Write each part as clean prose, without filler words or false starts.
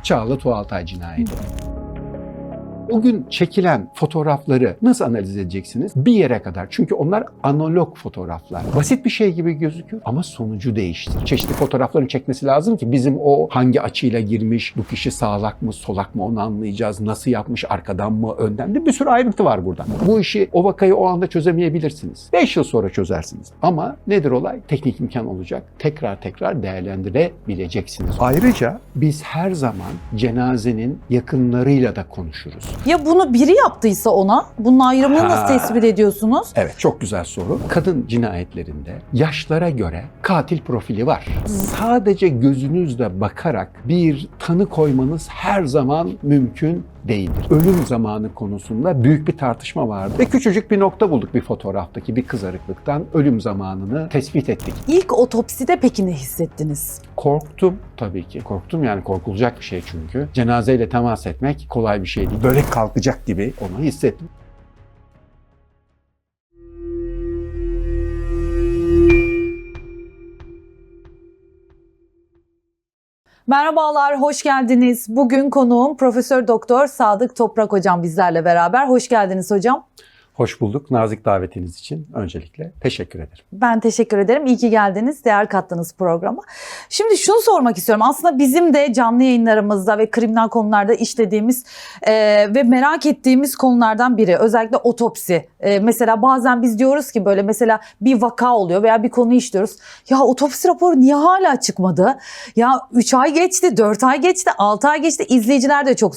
Çağla Tuğaltay cinayeti. O gün çekilen fotoğrafları nasıl analiz edeceksiniz? Bir yere kadar. Çünkü onlar analog fotoğraflar. Basit bir şey gibi gözüküyor ama sonucu değiştirir. Çeşitli fotoğrafların çekmesi lazım ki bizim o hangi açıyla girmiş, bu kişi sağlak mı, solak mı onu anlayacağız. Nasıl yapmış, arkadan mı, önden de bir sürü ayrıntı var burada. Bu işi, o vakayı o anda çözemeyebilirsiniz. 5 yıl sonra çözersiniz. Ama nedir olay? Teknik imkan olacak. Tekrar tekrar değerlendirebileceksiniz. Ayrıca biz her zaman cenazenin yakınlarıyla da konuşuruz. Ya bunu biri yaptıysa ona, bunun ayrımını nasıl tespit ediyorsunuz? Evet, çok güzel soru. Kadın cinayetlerinde yaşlara göre katil profili var. Sadece gözünüzle bakarak bir tanı koymanız her zaman mümkün değildir. Ölüm zamanı konusunda büyük bir tartışma vardı ve küçücük bir nokta bulduk bir fotoğraftaki bir kızarıklıktan ölüm zamanını tespit ettik. İlk otopside peki ne hissettiniz? Korktum tabii ki. Korktum yani korkulacak bir şey çünkü. Cenazeyle temas etmek kolay bir şey değil. Böyle kalkacak gibi onu hissettim. Merhabalar, hoş geldiniz. Bugün konuğum Profesör Doktor Sadık Toprak hocam bizlerle beraber. Hoş geldiniz hocam. Hoş bulduk. Nazik davetiniz için öncelikle teşekkür ederim. Ben teşekkür ederim. İyi ki geldiniz, değer kattınız programa. Şimdi şunu sormak istiyorum. Aslında bizim de canlı yayınlarımızda ve kriminal konularda işlediğimiz ve merak ettiğimiz konulardan biri. Özellikle otopsi. Mesela bazen biz diyoruz ki böyle mesela bir vaka oluyor veya bir konu işliyoruz. Ya otopsi raporu niye hala çıkmadı? Ya 3 ay geçti, 4 ay geçti, 6 ay geçti. İzleyiciler de çok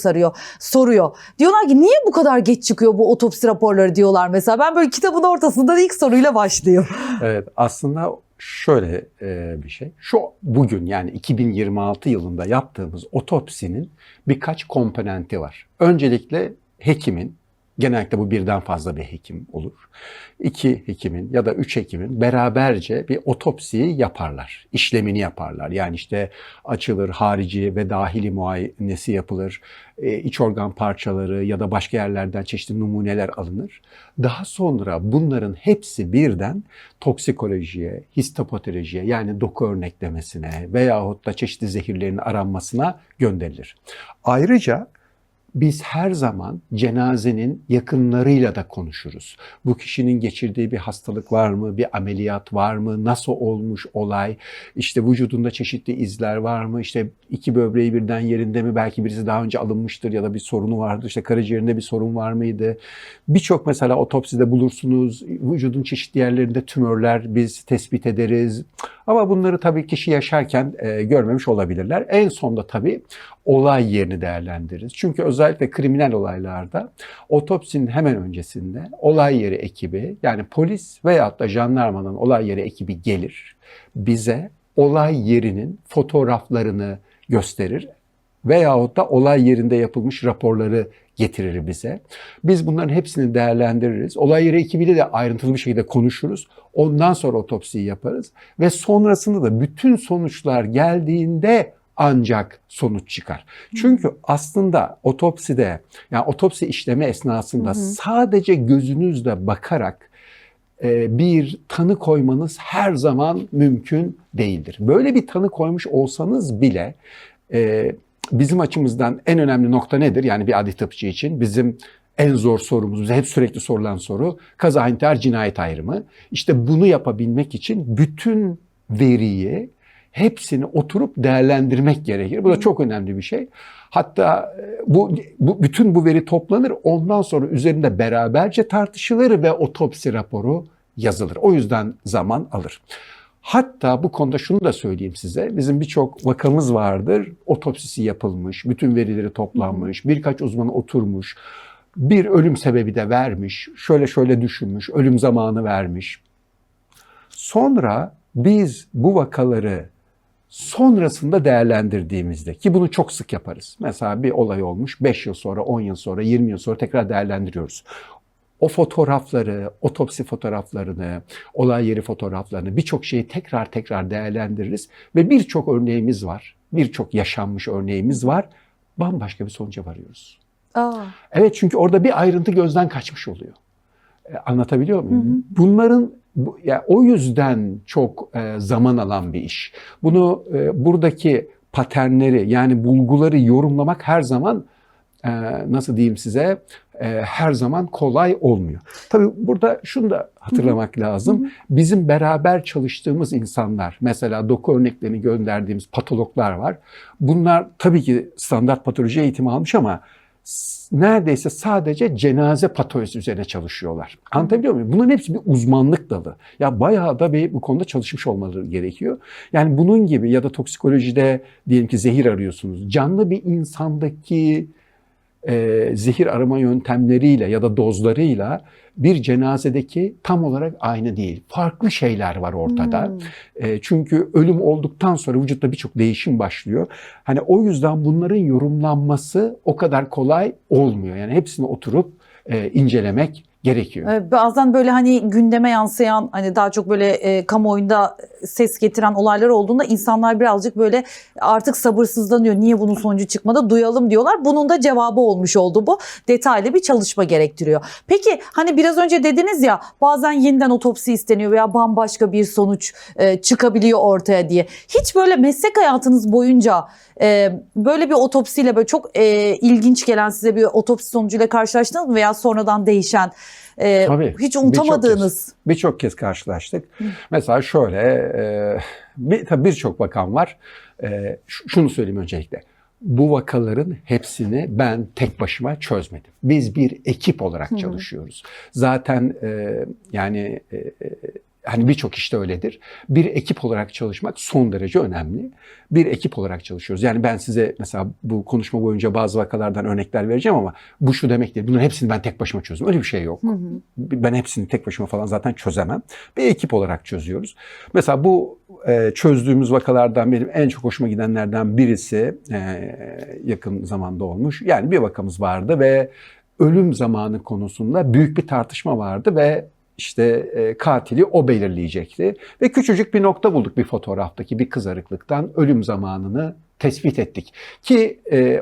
soruyor. Diyorlar ki niye bu kadar geç çıkıyor bu otopsi raporları diyorlar mesela. Ben böyle kitabın ortasında ilk soruyla başlıyor. Evet, aslında şöyle bir şey. Bugün yani 2026 yılında yaptığımız otopsinin birkaç komponenti var. Öncelikle hekimin, genellikle bu birden fazla bir hekim olur. 2 hekimin ya da 3 hekimin beraberce bir otopsiyi yaparlar. İşlemini yaparlar. Yani işte açılır, harici ve dahili muayenesi yapılır. İç organ parçaları ya da başka yerlerden çeşitli numuneler alınır. Daha sonra bunların hepsi birden toksikolojiye, histopatolojiye yani doku örneklemesine veyahut da çeşitli zehirlerin aranmasına gönderilir. Ayrıca biz her zaman cenazenin yakınlarıyla da konuşuruz. Bu kişinin geçirdiği bir hastalık var mı, bir ameliyat var mı, nasıl olmuş olay, işte vücudunda çeşitli izler var mı, işte 2 böbreği birden yerinde mi, belki birisi daha önce alınmıştır ya da bir sorunu vardır, işte karaciğerinde bir sorun var mıydı? Birçok mesela otopside bulursunuz, vücudun çeşitli yerlerinde tümörler biz tespit ederiz. Ama bunları tabii kişi yaşarken görmemiş olabilirler. En sonda tabii olay yerini değerlendiririz. Çünkü özellikle kriminal olaylarda otopsinin hemen öncesinde olay yeri ekibi yani polis veyahut da jandarmanın olay yeri ekibi gelir. Bize olay yerinin fotoğraflarını gösterir veyahut da olay yerinde yapılmış raporları getirir bize. Biz bunların hepsini değerlendiririz. Olay yeri ekibiyle de ayrıntılı bir şekilde konuşuruz. Ondan sonra otopsiyi yaparız ve sonrasında da bütün sonuçlar geldiğinde ancak sonuç çıkar. Çünkü aslında otopside yani otopsi işleme esnasında sadece gözünüzle bakarak bir tanı koymanız her zaman mümkün değildir. Böyle bir tanı koymuş olsanız bile bizim açımızdan en önemli nokta nedir? Yani bir adli tıpçı için bizim en zor sorumuz, bize hep sürekli sorulan soru kaza intihar cinayet ayrımı. İşte bunu yapabilmek için bütün veriyi hepsini oturup değerlendirmek gerekir. Bu da çok önemli bir şey. Hatta bütün bu veri toplanır, ondan sonra üzerinde beraberce tartışılır ve otopsi raporu yazılır. O yüzden zaman alır. Hatta bu konuda şunu da söyleyeyim size. Bizim birçok vakamız vardır. Otopsisi yapılmış, bütün verileri toplanmış, birkaç uzman oturmuş, bir ölüm sebebi de vermiş, şöyle düşünmüş, ölüm zamanı vermiş. Sonra biz bu vakaları sonrasında değerlendirdiğimizde ki bunu çok sık yaparız. Mesela bir olay olmuş 5 yıl sonra, 10 yıl sonra, 20 yıl sonra tekrar değerlendiriyoruz. O fotoğrafları, otopsi fotoğraflarını, olay yeri fotoğraflarını birçok şeyi tekrar değerlendiririz. Ve birçok örneğimiz var, birçok yaşanmış örneğimiz var. Bambaşka bir sonuca varıyoruz. Evet çünkü orada bir ayrıntı gözden kaçmış oluyor. Anlatabiliyor muyum? Bunların yani o yüzden çok zaman alan bir iş. Bunu buradaki paternleri yani bulguları yorumlamak her zaman nasıl diyeyim size her zaman kolay olmuyor. Tabii burada şunu da hatırlamak lazım. Bizim beraber çalıştığımız insanlar, mesela doku örneklerini gönderdiğimiz patologlar var. Bunlar tabii ki standart patoloji eğitimi almış ama neredeyse sadece cenaze patolojisi üzerine çalışıyorlar. Anlatabiliyor muyum? Bunların hepsi bir uzmanlık dalı. Ya bayağı da bu konuda çalışmış olmaları gerekiyor. Yani bunun gibi ya da toksikolojide diyelim ki zehir arıyorsunuz. Canlı bir insandaki zehir arama yöntemleriyle ya da dozlarıyla bir cenazedeki tam olarak aynı değil. Farklı şeyler var ortada. Çünkü ölüm olduktan sonra vücutta birçok değişim başlıyor. Hani o yüzden bunların yorumlanması o kadar kolay olmuyor. Yani hepsini oturup incelemek gerekiyor. Bazen böyle hani gündeme yansıyan, hani daha çok böyle kamuoyunda ses getiren olaylar olduğunda insanlar birazcık böyle artık sabırsızlanıyor. Niye bunun sonucu çıkmadı? Duyalım diyorlar. Bunun da cevabı olmuş oldu bu. Detaylı bir çalışma gerektiriyor. Peki hani biraz önce dediniz ya, bazen yeniden otopsi isteniyor veya bambaşka bir sonuç çıkabiliyor ortaya diye. Hiç böyle meslek hayatınız boyunca böyle bir otopsiyle böyle çok ilginç gelen, size bir otopsi sonucuyla karşılaştınız mı veya sonradan değişen, Tabii, hiç unutamadığınız? Birçok kez karşılaştık. Mesela şöyle, tabii birçok vakam var. Şunu söyleyeyim öncelikle. Bu vakaların hepsini ben tek başıma çözmedim. Biz bir ekip olarak çalışıyoruz. Zaten hani birçok işte öyledir. Bir ekip olarak çalışmak son derece önemli. Bir ekip olarak çalışıyoruz. Yani ben size mesela bu konuşma boyunca bazı vakalardan örnekler vereceğim ama bu şu demek değil. Bunların hepsini ben tek başıma çözdüm. Öyle bir şey yok. Ben hepsini tek başıma falan zaten çözemem. Bir ekip olarak çözüyoruz. Mesela bu çözdüğümüz vakalardan benim en çok hoşuma gidenlerden birisi yakın zamanda olmuş. Yani bir vakamız vardı ve ölüm zamanı konusunda büyük bir tartışma vardı ve İşte katili o belirleyecekti. Ve küçücük bir nokta bulduk bir fotoğraftaki bir kızarıklıktan ölüm zamanını tespit ettik. Ki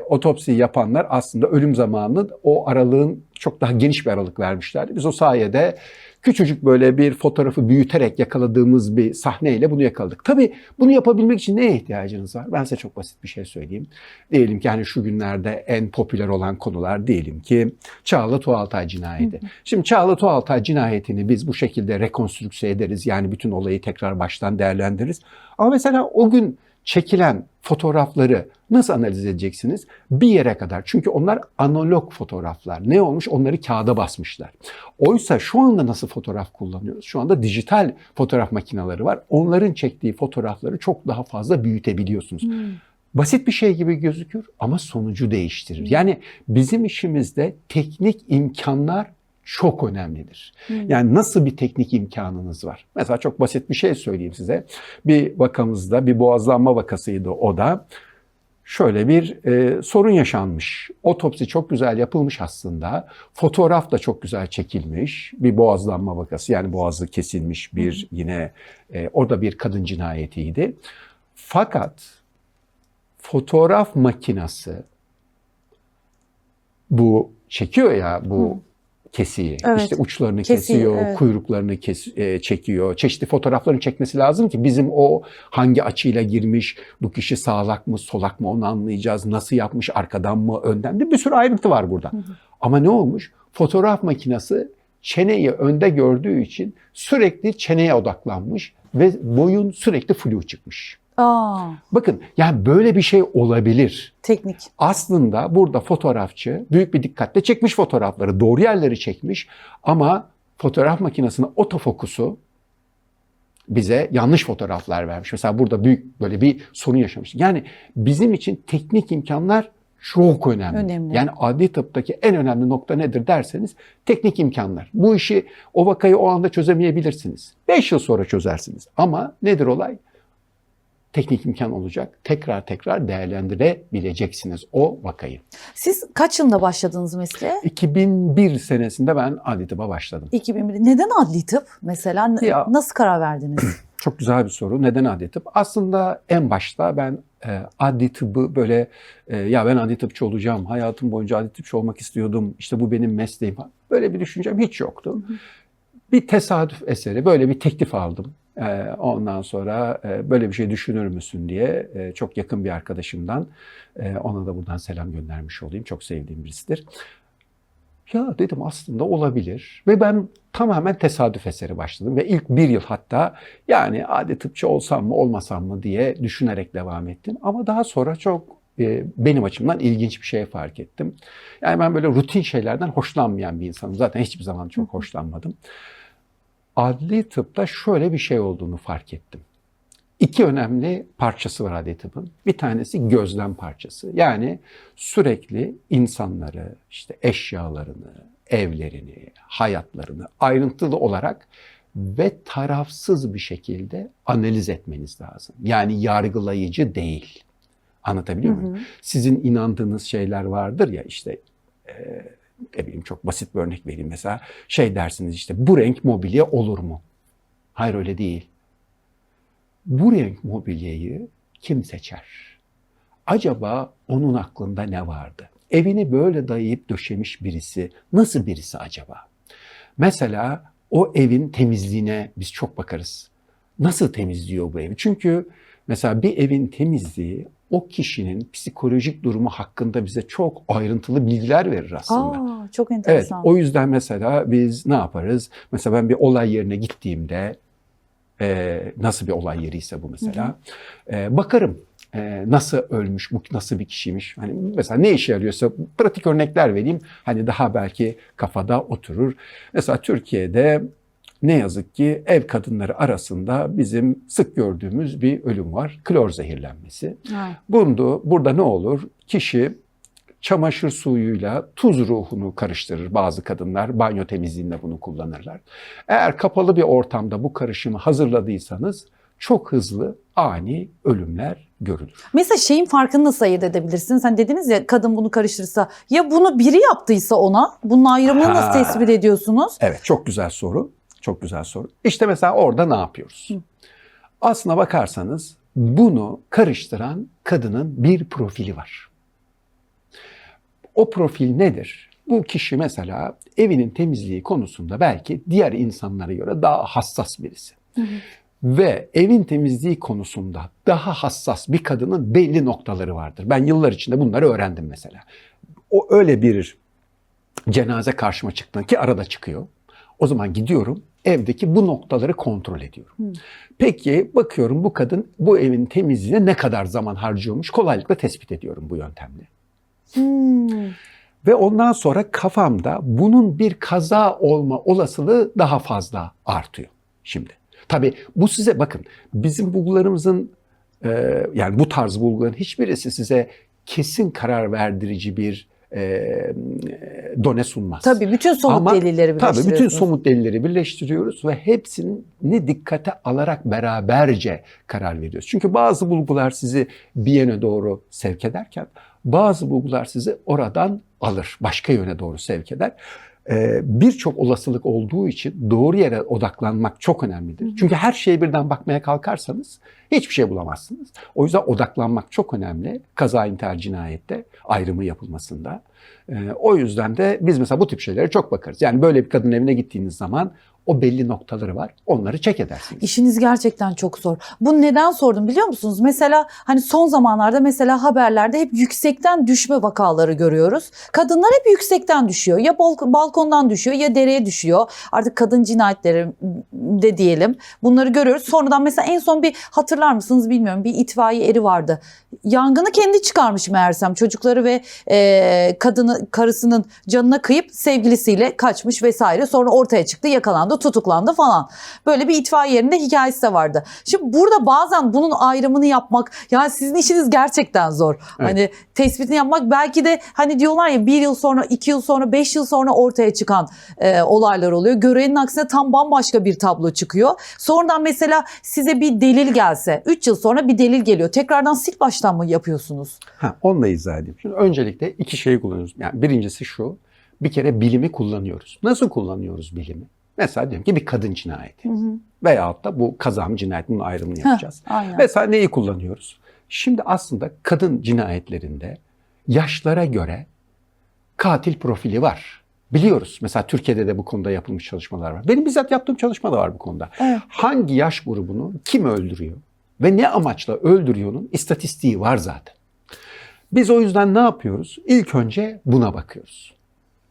otopsiyi yapanlar aslında ölüm zamanını o aralığın çok daha geniş bir aralık vermişlerdi. Biz o sayede küçücük böyle bir fotoğrafı büyüterek yakaladığımız bir sahneyle bunu yakaladık. Tabii bunu yapabilmek için neye ihtiyacınız var? Ben size çok basit bir şey söyleyeyim. Diyelim ki hani şu günlerde en popüler olan konular, diyelim ki Çağla Tuğaltay cinayeti. Şimdi Çağla Tuğaltay cinayetini biz bu şekilde rekonstrüksiye ederiz. Yani bütün olayı tekrar baştan değerlendiririz. Ama mesela o gün çekilen fotoğrafları nasıl analiz edeceksiniz? Bir yere kadar. Çünkü onlar analog fotoğraflar. Ne olmuş? Onları kağıda basmışlar. Oysa şu anda nasıl fotoğraf kullanıyoruz? Şu anda dijital fotoğraf makineleri var. Onların çektiği fotoğrafları çok daha fazla büyütebiliyorsunuz. Basit bir şey gibi gözükür ama sonucu değiştirir. Yani bizim işimizde teknik imkanlar çok önemlidir. Yani nasıl bir teknik imkanınız var? Mesela çok basit bir şey söyleyeyim size. Bir vakamızda, bir boğazlanma vakasıydı o da. Şöyle bir sorun yaşanmış. Otopsi çok güzel yapılmış aslında. Fotoğraf da çok güzel çekilmiş. Bir boğazlanma vakası, yani boğazı kesilmiş bir yine orada bir kadın cinayetiydi. Fakat fotoğraf makinesi bu çekiyor ya bu kesiyi. Evet. İşte uçlarını Kesiyor, kesiyor, evet. kuyruklarını çekiyor. Çeşitli fotoğraflarını çekmesi lazım ki bizim o hangi açıyla girmiş, bu kişi sağlak mı, solak mı onu anlayacağız. Nasıl yapmış, arkadan mı, önden de bir sürü ayrıntı var burada. Ama ne olmuş? Fotoğraf makinesi çeneyi önde gördüğü için sürekli çeneye odaklanmış ve boyun sürekli flu çıkmış. Bakın yani böyle bir şey olabilir. Teknik. Aslında burada fotoğrafçı büyük bir dikkatle çekmiş fotoğrafları, doğru yerleri çekmiş ama fotoğraf makinesinin otofokusu bize yanlış fotoğraflar vermiş. Mesela burada büyük böyle bir sorun yaşamış. Yani bizim için teknik imkanlar çok önemli. Yani adli tıptaki en önemli nokta nedir derseniz teknik imkanlar. Bu işi, o vakayı o anda çözemeyebilirsiniz. 5 yıl sonra çözersiniz. Ama nedir olay? Teknik imkan olacak. Tekrar değerlendirebileceksiniz o vakayı. Siz kaç yılında başladınız mesleğe? 2001 senesinde ben adli tıba başladım. 2001. Neden adli tıp mesela? Nasıl karar verdiniz? Çok güzel bir soru. Neden adli tıp? Aslında en başta ben adli tıbbı böyle ya ben adli tıpçı olacağım. Hayatım boyunca adli tıpçı olmak istiyordum. İşte bu benim mesleğim. Böyle bir düşüncem hiç yoktu. Bir tesadüf eseri böyle bir teklif aldım. Ondan sonra böyle bir şey düşünür müsün diye çok yakın bir arkadaşımdan, ona da buradan selam göndermiş olayım. Çok sevdiğim birisidir. Ya dedim aslında olabilir ve ben tamamen tesadüf eseri başladım ve ilk bir yıl hatta yani hadi tıpçı olsam mı olmasam mı diye düşünerek devam ettim. Ama daha sonra çok benim açımdan ilginç bir şey fark ettim. Yani ben böyle rutin şeylerden hoşlanmayan bir insanım. Zaten hiçbir zaman çok hoşlanmadım. Adli tıpta şöyle bir şey olduğunu fark ettim. İki önemli parçası var adli tıbbın. Bir tanesi gözlem parçası. Yani sürekli insanları, işte eşyalarını, evlerini, hayatlarını ayrıntılı olarak ve tarafsız bir şekilde analiz etmeniz lazım. Yani yargılayıcı değil. Anlatabiliyor muyum? Sizin inandığınız şeyler vardır ya işte ne bileyim çok basit bir örnek vereyim mesela şey dersiniz işte bu renk mobilya olur mu? Hayır öyle değil. Bu renk mobilyayı kim seçer? Acaba onun aklında ne vardı? Evini böyle dayayıp döşemiş birisi nasıl birisi acaba? Mesela o evin temizliğine biz çok bakarız. Nasıl temizliyor bu evi? Çünkü mesela bir evin temizliği o kişinin psikolojik durumu hakkında bize çok ayrıntılı bilgiler verir aslında. Çok Evet, enteresan. o yüzden mesela biz ne yaparız? Mesela ben bir olay yerine gittiğimde nasıl bir olay yeriyse bu mesela bakarım nasıl ölmüş, bu nasıl bir kişiymiş. Hani mesela ne işe yarıyorsa pratik örnekler vereyim. Hani daha belki kafada oturur. Mesela Türkiye'de ne yazık ki ev kadınları arasında bizim sık gördüğümüz bir ölüm var. Klor zehirlenmesi. Burada ne olur? Kişi çamaşır suyuyla tuz ruhunu karıştırır bazı kadınlar. Banyo temizliğinde bunu kullanırlar. Eğer kapalı bir ortamda bu karışımı hazırladıysanız çok hızlı ani ölümler görülür. Mesela şeyin farkını nasıl ayırt edebilirsiniz? Hani dediniz ya kadın bunu karıştırırsa ya bunu biri yaptıysa ona bunun ayrımını nasıl tespit ediyorsunuz? Evet çok güzel soru. Çok güzel soru. İşte mesela orada ne yapıyoruz? Aslına bakarsanız bunu karıştıran kadının bir profili var. O profil nedir? Bu kişi mesela evinin temizliği konusunda belki diğer insanlara göre daha hassas birisi. Ve evin temizliği konusunda daha hassas bir kadının belli noktaları vardır. Ben yıllar içinde bunları öğrendim mesela. O öyle bir cenaze karşıma çıktığında ki arada çıkıyor. O zaman gidiyorum evdeki bu noktaları kontrol ediyorum. Peki bakıyorum bu kadın bu evin temizliğine ne kadar zaman harcıyormuş kolaylıkla tespit ediyorum bu yöntemle. Ve ondan sonra kafamda bunun bir kaza olma olasılığı daha fazla artıyor şimdi. Tabii bu size bakın bizim bulgularımızın yani bu tarz bulguların hiçbirisi size kesin karar verdirici bir done sunmaz. Tabii bütün somut delilleri birleştiriyorsunuz. Tabii bütün somut delilleri birleştiriyoruz ve hepsini dikkate alarak beraberce karar veriyoruz. Çünkü bazı bulgular sizi bir yöne doğru sevk ederken bazı bulgular sizi oradan alır, başka yöne doğru sevk eder. Birçok olasılık olduğu için doğru yere odaklanmak çok önemlidir. Çünkü her şeye birden bakmaya kalkarsanız hiçbir şey bulamazsınız. O yüzden odaklanmak çok önemli. Kaza intihar cinayette ayrımı yapılmasında. O yüzden de biz mesela bu tip şeylere çok bakarız. Yani böyle bir kadın evine gittiğiniz zaman o belli noktaları var. Onları check edersiniz. İşiniz gerçekten çok zor. Bu neden sordum biliyor musunuz? Mesela hani son zamanlarda mesela haberlerde hep yüksekten düşme vakaları görüyoruz. Kadınlar hep yüksekten düşüyor. Ya balkondan düşüyor ya dereye düşüyor. Artık kadın cinayetleri de diyelim. Bunları görüyoruz. Sonradan mesela en son bir hatırlar mısınız bilmiyorum. Bir itfaiye eri vardı. Yangını kendi çıkarmış meğersem. Çocukları ve karısının canına kıyıp sevgilisiyle kaçmış vesaire. Sonra ortaya çıktı, yakalandı, tutuklandı falan. Böyle bir itfaiye yerinde hikayesi de vardı. Şimdi burada bazen bunun ayrımını yapmak, yani sizin işiniz gerçekten zor. Evet. Hani tespitini yapmak belki de hani diyorlar ya 1 yıl sonra, 2 yıl sonra, 5 yıl sonra ortaya çıkan olaylar oluyor. Görenin aksine tam bambaşka bir tablo çıkıyor. Sonradan mesela size bir delil gelse, 3 yıl sonra bir delil geliyor. Tekrardan sil baştan mı yapıyorsunuz? Onunla izah edeyim. Şimdi öncelikle iki şeyi kullanıyoruz. Yani birincisi şu, bir kere bilimi kullanıyoruz. Nasıl kullanıyoruz bilimi? Mesela diyelim ki bir kadın cinayeti veyahut da bu kazam cinayetinin ayrımını yapacağız. Mesela neyi kullanıyoruz? Şimdi aslında kadın cinayetlerinde yaşlara göre katil profili var. Biliyoruz. Mesela Türkiye'de de bu konuda yapılmış çalışmalar var. Benim bizzat yaptığım çalışma da var bu konuda. Evet. Hangi yaş grubunu kim öldürüyor ve ne amaçla öldürüyor'nun istatistiği var zaten. Biz o yüzden ne yapıyoruz? İlk önce buna bakıyoruz.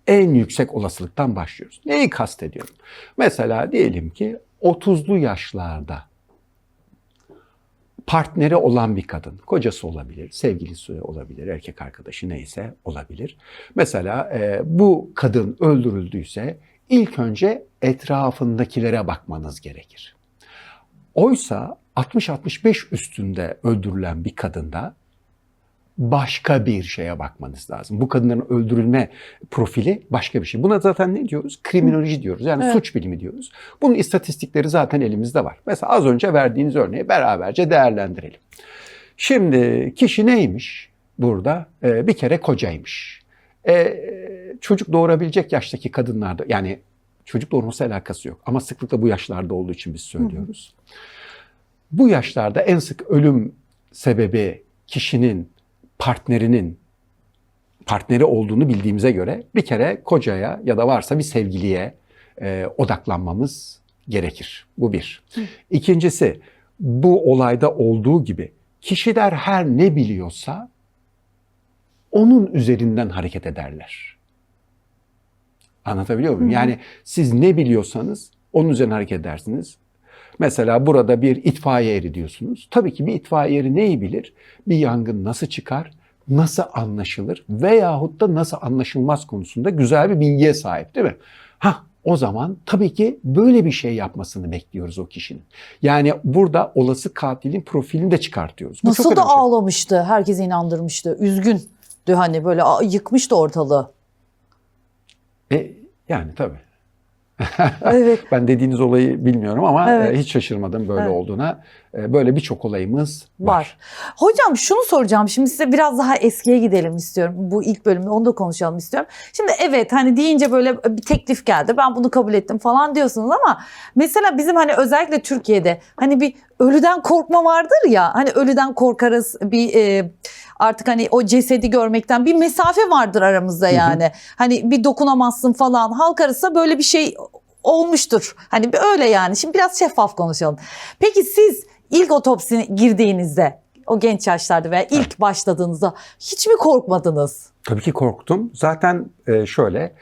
En yüksek olasılıktan başlıyoruz. Neyi kastediyorum? Mesela diyelim ki 30'lu yaşlarda partneri olan bir kadın, kocası olabilir, sevgilisi olabilir, erkek arkadaşı neyse olabilir. Mesela bu kadın öldürüldüyse ilk önce etrafındakilere bakmanız gerekir. Oysa 60-65 üstünde öldürülen bir kadında başka bir şeye bakmanız lazım. Bu kadınların öldürülme profili başka bir şey. Buna zaten ne diyoruz? Kriminoloji diyoruz. Yani Evet. suç bilimi diyoruz. Bunun istatistikleri zaten elimizde var. Mesela az önce verdiğiniz örneği beraberce değerlendirelim. Şimdi kişi neymiş burada? Bir kere kocaymış. Çocuk doğurabilecek yaştaki kadınlarda, yani çocuk doğurması alakası yok. Ama sıklıkla bu yaşlarda olduğu için biz söylüyoruz. Bu yaşlarda en sık ölüm sebebi kişinin partneri olduğunu bildiğimize göre bir kere kocaya ya da varsa bir sevgiliye odaklanmamız gerekir. Bu bir. İkincisi, bu olayda olduğu gibi kişiler her ne biliyorsa onun üzerinden hareket ederler. Anlatabiliyor muyum? Yani siz ne biliyorsanız onun üzerine hareket edersiniz. Mesela burada bir itfaiye eri diyorsunuz. Tabii ki bir itfaiye eri neyi bilir? Bir yangın nasıl çıkar, nasıl anlaşılır veyahut da nasıl anlaşılmaz konusunda güzel bir bilgiye sahip, değil mi? O zaman tabii ki böyle bir şey yapmasını bekliyoruz o kişinin. Yani burada olası katilin profilini de çıkartıyoruz. Bu Nasıl çok da önemli. ağlamıştı, herkesi inandırmıştı. Üzgündü hani böyle yıkmıştı ortalığı. Yani tabii. Evet. Ben dediğiniz olayı bilmiyorum ama Evet. hiç şaşırmadım böyle Evet. olduğuna. Böyle birçok olayımız var. Hocam şunu soracağım. Şimdi size biraz daha eskiye gidelim istiyorum. Bu ilk bölümde onu da konuşalım istiyorum. Şimdi evet, hani deyince böyle bir teklif geldi. Ben bunu kabul ettim falan diyorsunuz ama mesela bizim hani özellikle Türkiye'de hani bir ölüden korkma vardır ya. Hani ölüden korkarız, bir artık hani o cesedi görmekten bir mesafe vardır aramızda yani. Hani bir dokunamazsın falan. Halk arasında böyle bir şey olmuştur. Hani öyle yani. Şimdi biraz şeffaf konuşalım. Peki siz ilk otopsine girdiğinizde, o genç yaşlarda veya ilk başladığınızda hiç mi korkmadınız? Tabii ki korktum. Zaten şöyle,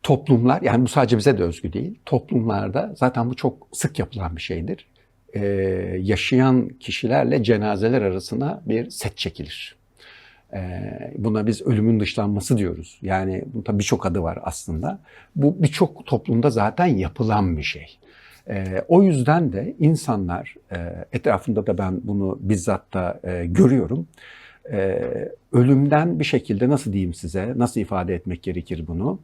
toplumlar, yani bu sadece bize de özgü değil, toplumlarda zaten bu çok sık yapılan bir şeydir. Yaşayan kişilerle cenazeler arasına bir set çekilir. Buna biz ölümün dışlanması diyoruz. Yani bunun tabii birçok adı var aslında. Bu birçok toplumda zaten yapılan bir şey. O yüzden de insanlar, etrafımda da ben bunu bizzat da görüyorum. Ölümden bir şekilde, nasıl diyeyim size, nasıl ifade etmek gerekir bunu?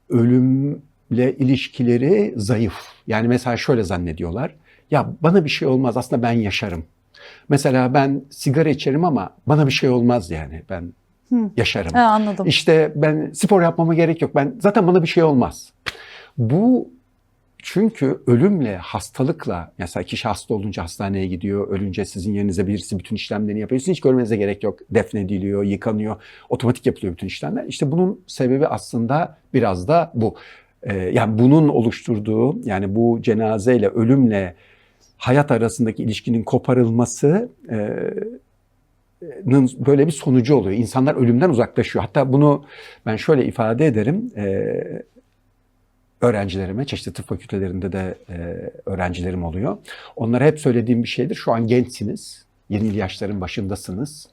Ölümle ilişkileri zayıf. Yani mesela şöyle zannediyorlar. Ya bana bir şey olmaz, aslında ben yaşarım. Mesela ben sigara içerim ama bana bir şey olmaz yani. Ben yaşarım. Anladım. İşte ben spor yapmama gerek yok. Zaten bana bir şey olmaz. Bu çünkü ölümle, hastalıkla, mesela kişi hasta olunca hastaneye gidiyor, ölünce sizin yerinize birisi bütün işlemlerini yapıyor. Sizin hiç görmenize gerek yok. Defnediliyor, yıkanıyor, otomatik yapılıyor bütün işlemler. İşte bunun sebebi aslında biraz da bu. Yani bunun oluşturduğu, yani bu cenazeyle, ölümle hayat arasındaki ilişkinin koparılması böyle bir sonucu oluyor. İnsanlar ölümden uzaklaşıyor. Hatta bunu ben şöyle ifade ederim. Öğrencilerime, çeşitli tıp fakültelerinde de öğrencilerim oluyor. Onlara hep söylediğim bir şeydir. Şu an gençsiniz. 20'li yaşların başındasınız.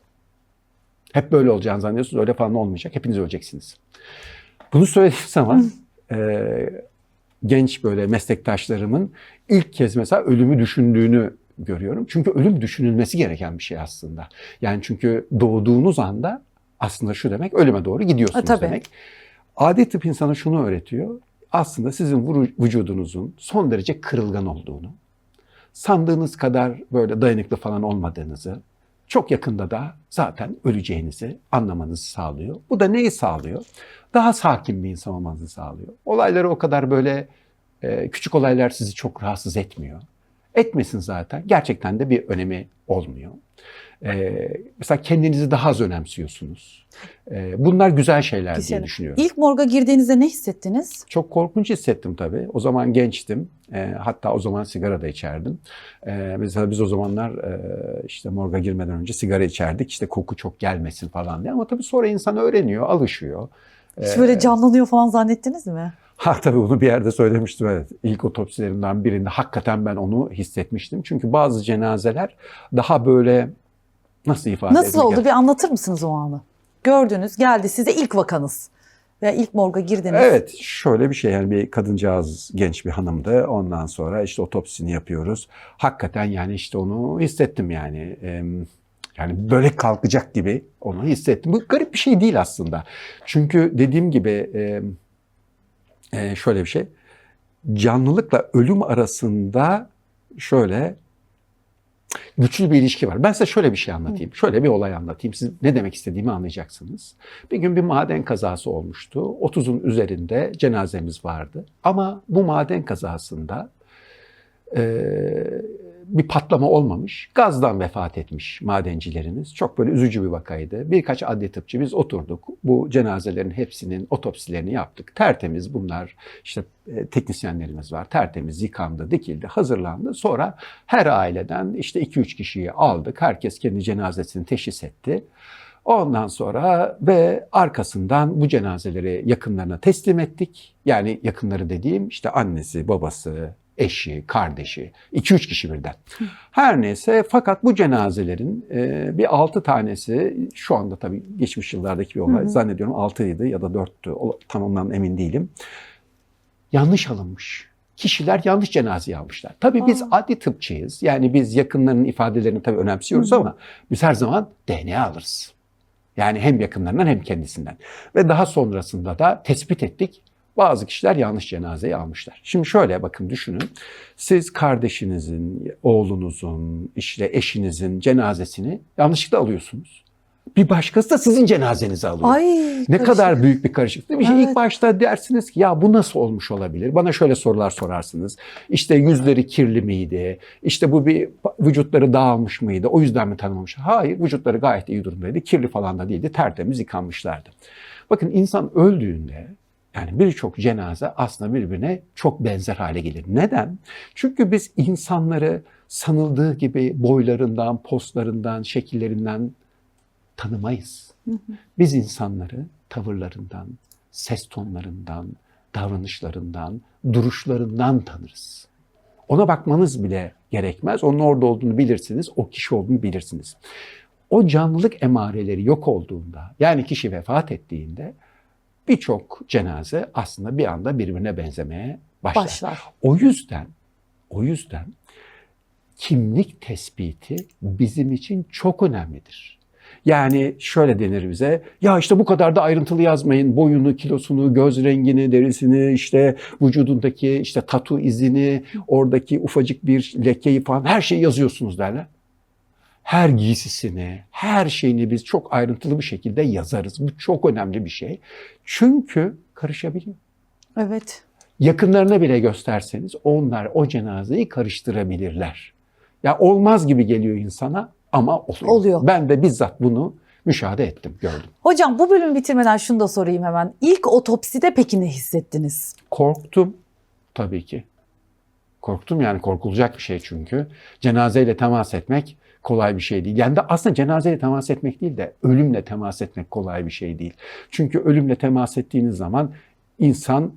Hep böyle olacağını zannediyorsunuz. Öyle falan olmayacak. Hepiniz öleceksiniz. Bunu söylediğim zaman genç böyle meslektaşlarımın ilk kez mesela ölümü düşündüğünü görüyorum. Çünkü ölüm düşünülmesi gereken bir şey aslında. Yani çünkü doğduğunuz anda aslında şu demek, ölüme doğru gidiyorsunuz demek. Adi tıp insana şunu öğretiyor. Aslında sizin vücudunuzun son derece kırılgan olduğunu, sandığınız kadar böyle dayanıklı falan olmadığınızı, çok yakında da zaten öleceğinizi anlamanızı sağlıyor. Bu da neyi sağlıyor? Daha sakin bir insan olmanızı sağlıyor. Olayları o kadar böyle küçük olaylar sizi çok rahatsız etmiyor. Etmesin zaten. Gerçekten de bir önemi olmuyor. Mesela kendinizi daha az önemsiyorsunuz. Bunlar güzel şeyler diye düşünüyorum. İlk morga girdiğinizde ne hissettiniz? Çok korkunç hissettim tabii. O zaman gençtim. Hatta o zaman sigara da içerdim. Mesela biz o zamanlar işte morga girmeden önce sigara içerdik. İşte koku çok gelmesin falan diye. Ama tabii sonra insan öğreniyor, alışıyor. Hiç böyle canlanıyor falan zannettiniz mi? Ha tabii onu bir yerde söylemiştim, evet. İlk otopsilerimden birinde hakikaten ben onu hissetmiştim. Çünkü bazı cenazeler daha böyle nasıl ifade edeyim? Nasıl oldu? Bir anlatır mısınız o anı? Gördünüz, geldi size ilk vakanız. Veya ilk morga girdiniz. Evet, şöyle bir şey, yani bir kadıncağız, genç bir hanımdı. Ondan sonra işte otopsisini yapıyoruz. Hakikaten yani işte onu hissettim yani. Yani böyle kalkacak gibi onu hissettim. Bu garip bir şey değil aslında. Çünkü dediğim gibi şöyle bir şey. Canlılıkla ölüm arasında şöyle güçlü bir ilişki var. Ben size şöyle bir şey anlatayım. Şöyle bir olay anlatayım. Siz ne demek istediğimi anlayacaksınız. Bir gün bir maden kazası olmuştu. 30'un üzerinde cenazemiz vardı. Ama bu maden kazasında bir patlama olmamış. Gazdan vefat etmiş madencilerimiz. Çok böyle üzücü bir vakaydı. Birkaç adli tıpçı biz oturduk. Bu cenazelerin hepsinin otopsilerini yaptık. Tertemiz bunlar. İşte teknisyenlerimiz var. Tertemiz yıkandı, dikildi, hazırlandı. Sonra her aileden işte 2-3 kişiyi aldık. Herkes kendi cenazesini teşhis etti. Ondan sonra ve arkasından bu cenazeleri yakınlarına teslim ettik. Yani yakınları dediğim işte annesi, babası, eşi, kardeşi, 2-3 kişi birden. Her neyse, fakat bu cenazelerin bir 6 tanesi, şu anda tabii geçmiş yıllardaki bir olay, zannediyorum 6'ydı ya da 4'tü, tam ondan emin değilim. Yanlış alınmış. Kişiler yanlış cenazeyi almışlar. Tabii biz adli tıpçıyız. Yani biz yakınlarının ifadelerini tabii önemsiyoruz ama biz her zaman DNA alırız. Yani hem yakınlarından hem kendisinden. Ve daha sonrasında da tespit ettik. Bazı kişiler yanlış cenazeyi almışlar. Şimdi şöyle bakın, düşünün. Siz kardeşinizin, oğlunuzun, işte eşinizin cenazesini yanlışlıkla alıyorsunuz. Bir başkası da sizin cenazenizi alıyor. Ay, ne karışık. kadar büyük bir karışıklık değil mi? Evet. İlk başta dersiniz ki ya bu nasıl olmuş olabilir? Bana şöyle sorular sorarsınız. İşte yüzleri kirli miydi? İşte bu bir vücutları dağılmış mıydı? O yüzden mi tanımamış? Hayır, vücutları gayet iyi durumdaydı. Kirli falan da değildi. Tertemiz yıkanmışlardı. Bakın, insan öldüğünde yani birçok cenaze aslında birbirine çok benzer hale gelir. Neden? Çünkü biz insanları sanıldığı gibi boylarından, postlarından, şekillerinden tanımayız. Biz insanları tavırlarından, ses tonlarından, davranışlarından, duruşlarından tanırız. Ona bakmanız bile gerekmez. Onun orada olduğunu bilirsiniz, o kişi olduğunu bilirsiniz. O canlılık emareleri yok olduğunda, yani kişi vefat ettiğinde birçok cenaze aslında bir anda birbirine benzemeye başlar. O yüzden kimlik tespiti bizim için çok önemlidir. Yani şöyle denir bize, ya işte bu kadar da ayrıntılı yazmayın, boyunu, kilosunu, göz rengini, derisini, işte vücudundaki işte tatu izini, oradaki ufacık bir lekeyi falan, her şeyi yazıyorsunuz derler. Her giysisini, her şeyini biz çok ayrıntılı bir şekilde yazarız. Bu çok önemli bir şey. Çünkü karışabiliyor. Evet. Yakınlarına bile gösterseniz onlar o cenazeyi karıştırabilirler. Ya olmaz gibi geliyor insana ama oluyor. Ben de bizzat bunu müşahede ettim, gördüm. Hocam, bu bölümü bitirmeden şunu da sorayım hemen. İlk otopside peki ne hissettiniz? Korktum tabii ki. Korktum, yani korkulacak bir şey çünkü. Cenazeyle temas etmek kolay bir şey değil. Yani de aslında cenazeyle temas etmek değil de ölümle temas etmek kolay bir şey değil. Çünkü ölümle temas ettiğiniz zaman insan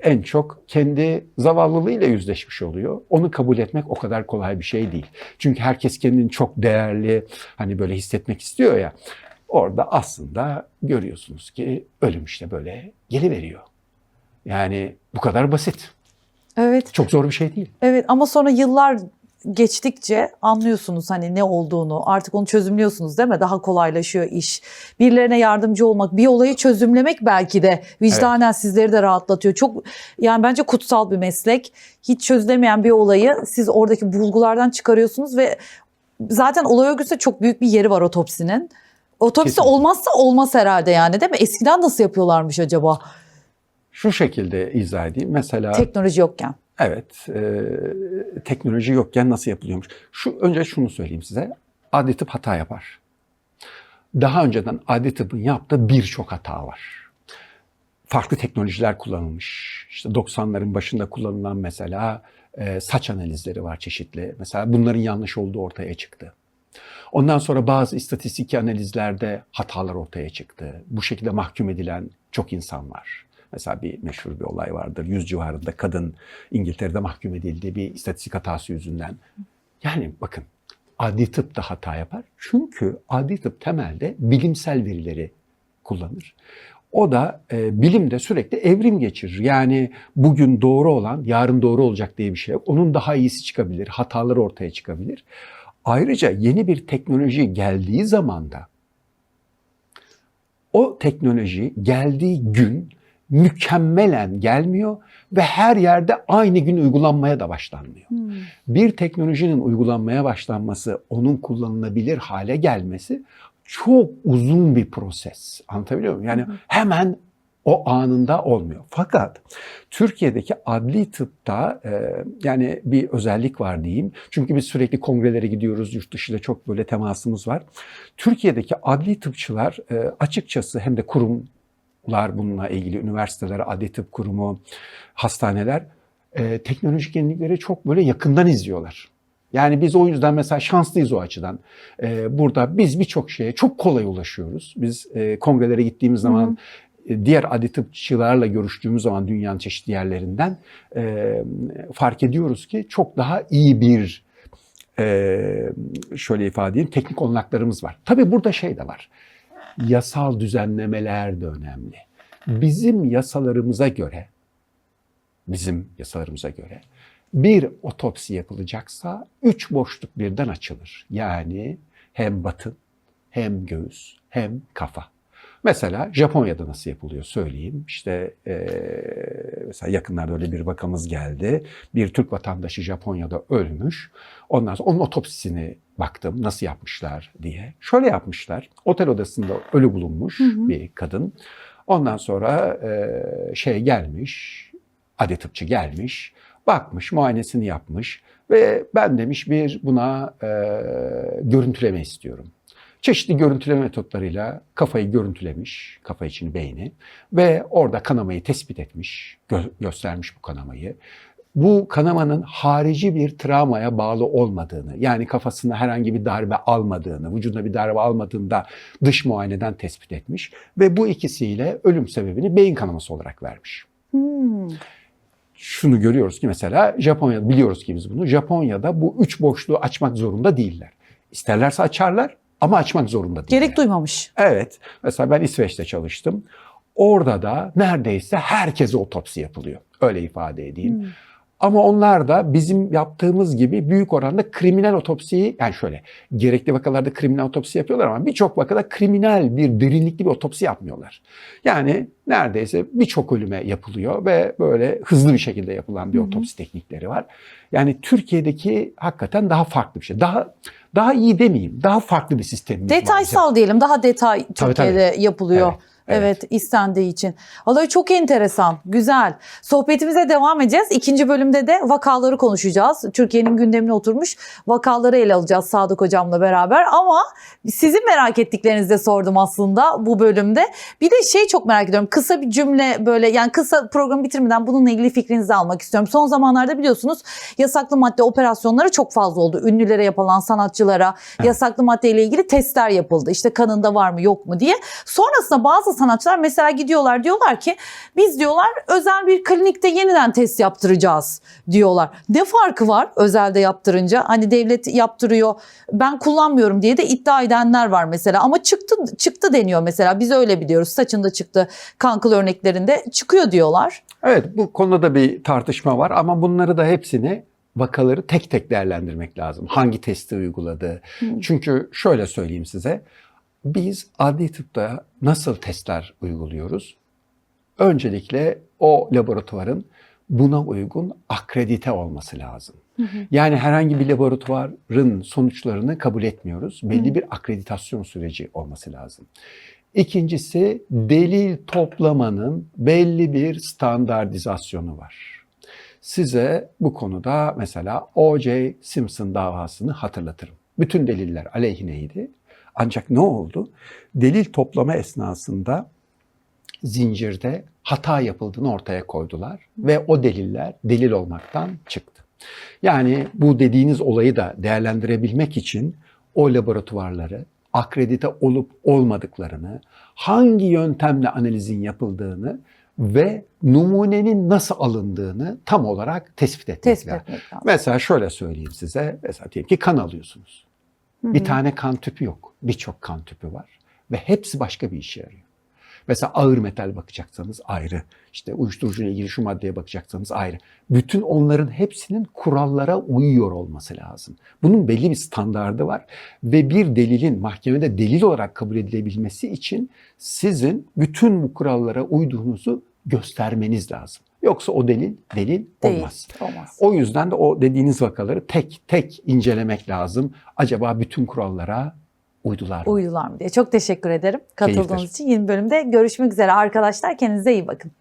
en çok kendi zavallılığıyla yüzleşmiş oluyor. Onu kabul etmek o kadar kolay bir şey değil. Çünkü herkes kendini çok değerli, hani böyle hissetmek istiyor ya. Orada aslında görüyorsunuz ki ölüm işte böyle geliveriyor. Yani bu kadar basit. Evet. Çok zor bir şey değil. Evet, ama sonra yıllar geçtikçe anlıyorsunuz hani ne olduğunu. Artık onu çözümlüyorsunuz, değil mi? Daha kolaylaşıyor iş. Birilerine yardımcı olmak, bir olayı çözümlemek belki de vicdanen sizleri de rahatlatıyor. Çok, yani bence kutsal bir meslek. Hiç çözülemeyen bir olayı siz oradaki bulgulardan çıkarıyorsunuz ve zaten olay örgüsünde çok büyük bir yeri var otopsinin. Otopsi Kesinlikle. olmazsa olmaz herhalde, yani değil mi? Eskiden nasıl yapıyorlarmış acaba? Şu şekilde izah edeyim. Mesela Teknoloji yokken. Evet, teknoloji yokken nasıl yapılıyormuş? Önce şunu söyleyeyim size. Adli tıp hata yapar. Daha önceden adli tıbbın yaptığı birçok hata var. Farklı teknolojiler kullanılmış. İşte 90'ların başında kullanılan mesela saç analizleri var çeşitli. Mesela bunların yanlış olduğu ortaya çıktı. Ondan sonra bazı istatistik analizlerde hatalar ortaya çıktı. Bu şekilde mahkum edilen çok insan var. Mesela bir meşhur bir olay vardır. 100 civarında kadın İngiltere'de mahkum edildi bir istatistik hatası yüzünden. Yani bakın, adli tıp da hata yapar. Çünkü adli tıp temelde bilimsel verileri kullanır. O da bilimde sürekli evrim geçirir. Yani bugün doğru olan yarın doğru olacak diye bir şey yok. Onun daha iyisi çıkabilir, hataları ortaya çıkabilir. Ayrıca yeni bir teknoloji geldiği zaman da o teknoloji geldiği gün mükemmelen gelmiyor ve her yerde aynı gün uygulanmaya da başlanmıyor. Bir teknolojinin uygulanmaya başlanması, onun kullanılabilir hale gelmesi çok uzun bir proses. Anlatabiliyor muyum? Yani hemen o anında olmuyor. Fakat Türkiye'deki adli tıpta yani bir özellik var diyeyim. Çünkü biz sürekli kongrelere gidiyoruz, yurt dışıyla çok böyle temasımız var. Türkiye'deki adli tıpçılar açıkçası hem de kurumlar bununla ilgili, üniversiteler, adli tıp kurumu, hastaneler teknolojik yenilikleri çok böyle yakından izliyorlar. Yani biz o yüzden mesela şanslıyız o açıdan. Burada biz birçok şeye çok kolay ulaşıyoruz. Biz kongrelere gittiğimiz zaman, diğer adli tıpçılarla görüştüğümüz zaman dünyanın çeşitli yerlerinden fark ediyoruz ki çok daha iyi bir şöyle ifade edeyim, teknik olanaklarımız var. Tabii burada şey de var. Yasal düzenlemeler de önemli. Bizim yasalarımıza göre bir otopsi yapılacaksa 3 boşluk birden açılır. Yani hem batın, hem göğüs, hem kafa. Mesela Japonya'da nasıl yapılıyor söyleyeyim. İşte mesela yakınlarda öyle bir vakamız geldi. Bir Türk vatandaşı Japonya'da ölmüş. Ondan sonra onun otopsisini baktım nasıl yapmışlar diye. Şöyle yapmışlar. Otel odasında ölü bulunmuş bir kadın. Ondan sonra gelmiş, adli tıpçı gelmiş. Bakmış, muayenesini yapmış ve ben demiş buna görüntüleme istiyorum. Çeşitli görüntüleme metotlarıyla kafayı görüntülemiş, kafa içini, beyni ve orada kanamayı tespit etmiş, göstermiş bu kanamayı. Bu kanamanın harici bir travmaya bağlı olmadığını, yani kafasına herhangi bir darbe almadığını, vücuduna bir darbe almadığını da dış muayeneden tespit etmiş ve bu ikisiyle ölüm sebebini beyin kanaması olarak vermiş. Şunu görüyoruz ki mesela Japonya'da, biliyoruz ki biz bunu, Japonya'da bu 3 boşluğu açmak zorunda değiller. İsterlerse açarlar ama açmak zorunda değiller. Gerek duymamış. Evet. Mesela ben İsveç'te çalıştım. Orada da neredeyse herkese otopsi yapılıyor. Öyle ifade edeyim. Ama onlar da bizim yaptığımız gibi büyük oranda kriminal otopsiyi, yani şöyle gerekli vakalarda kriminal otopsi yapıyorlar ama birçok vakada kriminal bir derinlikli bir otopsi yapmıyorlar. Yani neredeyse birçok ölüme yapılıyor ve böyle hızlı bir şekilde yapılan bir otopsi teknikleri var. Yani Türkiye'deki hakikaten daha farklı bir şey. Daha iyi demeyeyim, daha farklı bir sistemimiz var. Detaysal diyelim, daha detay Türkiye'de yapılıyor. Evet, istendiği için. Vallahi çok enteresan, güzel. Sohbetimize devam edeceğiz. İkinci bölümde de vakaları konuşacağız. Türkiye'nin gündemine oturmuş vakaları ele alacağız Sadık Hocam'la beraber. Ama sizin merak ettiklerinizi de sordum aslında bu bölümde. Bir de çok merak ediyorum. Kısa bir cümle böyle, yani kısa programı bitirmeden bununla ilgili fikrinizi almak istiyorum. Son zamanlarda biliyorsunuz yasaklı madde operasyonları çok fazla oldu. Ünlülere yapılan, sanatçılara yasaklı maddeyle ilgili testler yapıldı. İşte kanında var mı yok mu diye. Sonrasında bazı sanatçılar mesela gidiyorlar, diyorlar ki biz diyorlar özel bir klinikte yeniden test yaptıracağız diyorlar. Ne farkı var özelde yaptırınca? Hani devlet yaptırıyor, ben kullanmıyorum diye de iddia edenler var mesela, ama çıktı deniyor mesela, biz öyle biliyoruz, saçında çıktı, kan kıl örneklerinde çıkıyor diyorlar. Evet, bu konuda da bir tartışma var ama bunları da hepsini, vakaları tek tek değerlendirmek lazım. Hangi testi uyguladı? Çünkü şöyle söyleyeyim size. Biz adli tıpta nasıl testler uyguluyoruz? Öncelikle o laboratuvarın buna uygun akredite olması lazım. Yani herhangi bir laboratuvarın sonuçlarını kabul etmiyoruz. Belli bir akreditasyon süreci olması lazım. İkincisi, delil toplamanın belli bir standartizasyonu var. size bu konuda mesela O.J. Simpson davasını hatırlatırım. Bütün deliller aleyhineydi. Ancak ne oldu? Delil toplama esnasında zincirde hata yapıldığını ortaya koydular ve o deliller delil olmaktan çıktı. Yani bu dediğiniz olayı da değerlendirebilmek için o laboratuvarları akredite olup olmadıklarını, hangi yöntemle analizin yapıldığını ve numunenin nasıl alındığını tam olarak tespit etmek lazım. Mesela şöyle söyleyeyim size. Mesela diyelim ki kan alıyorsunuz. Bir tane kan tüpü yok. Birçok kan tüpü var. Ve hepsi başka bir işe yarıyor. Mesela ağır metal bakacaksanız ayrı. İşte uyuşturucuyla ilgili şu maddeye bakacaksanız ayrı. Bütün onların hepsinin kurallara uyuyor olması lazım. Bunun belli bir standardı var. Ve bir delilin mahkemede delil olarak kabul edilebilmesi için sizin bütün bu kurallara uyduğunuzu göstermeniz lazım. Yoksa o delil olmaz. Olmaz. O yüzden de o dediğiniz vakaları tek tek incelemek lazım. Acaba bütün kurallara uydular mı diye. Çok teşekkür ederim katıldığınız Keyiftir. için. Yeni bölümde görüşmek üzere arkadaşlar. Kendinize iyi bakın.